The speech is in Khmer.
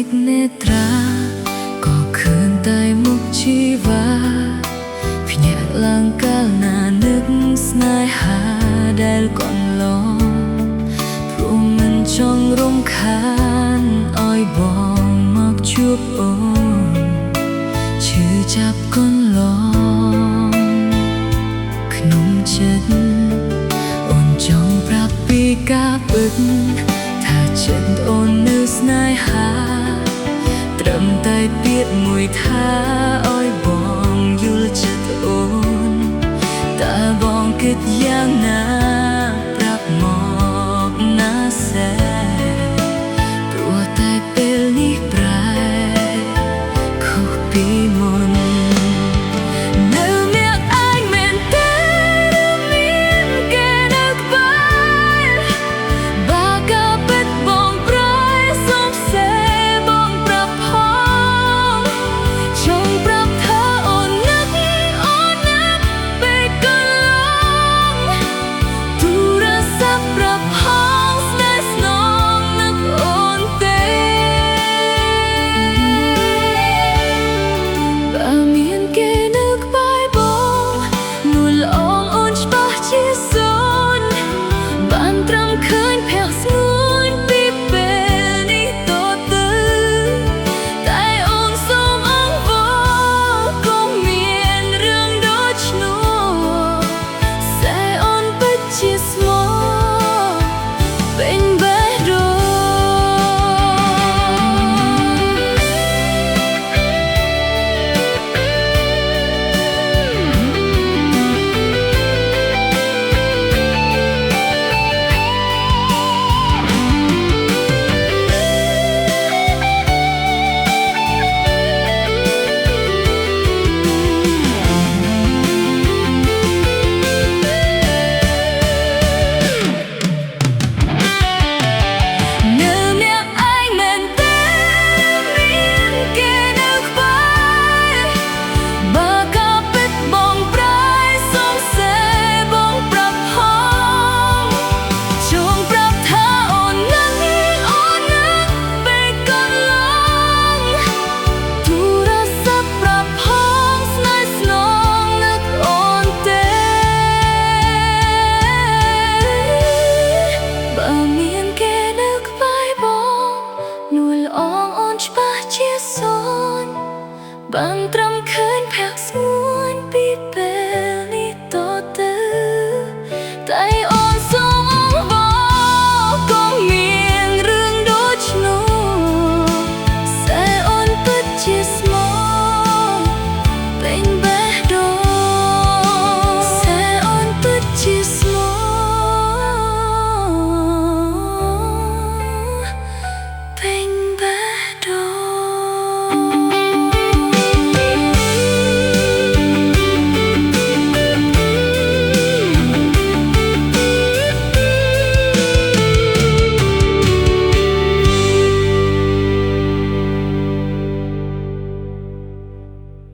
ចនេត្រាក៏ឃើញតែមុខជីវ៉ាភ្ញាក់ឡើងកាលណានឹកស្នេហាដែលកន្លងព្រោះមិនចង់រំខានឲ្យបងមកជួបអូនឈឺចាប់កន្លងក្នុងចិត្តអូនចង់ប្រាប់ពីការពិតថាចិត្តអូននៅស្នេហាត្រឹមតែពាក្យមួយថាឲ្យបងយល់ចិត្តអូនតើបងគិតយ៉ាងណាប្រាប់មកណាសេព្រោះតែពេលនេះប្រែខុសពីមុននៅមានឯងមែនទេមានគេនៅក្បែរបើក៏ពិតបងប្រែសុំសេបងប្រាប់ផងចង់ប្រាប់ថាអូននឹកពេលកន្លងទូរស័ព្ទប្រាប់ផងស្នេហ៍ស្នងនឹកអូនទេបើមានគេនៅក្បែរបងនួលអងអូនច្បាស់ជាសូនបានត្រឹមឃើញភ័ក្រស្ងួនពីពេលនេះតទៅតែអូនសូមអង្វរកុំមានរឿងដូចនោះសេអូនពិតជាស្មោះពេញបេះដូងនៅមានឯងមែនទេមានគេនៅក្បែរបើក៏ពិតបងប្រែសុំសេបងប្រាប់ផងចង់ប្រាប់ថាអូននឹកពេលកន្លងទូរស័ព្ទប្រាប់ផងស្នេហ៍ស្នងនឹកអូនទេបើមានគេនៅក្បែរបងនួលអងអូនច្បាស់ជាសូនបានត្រឹមឃើ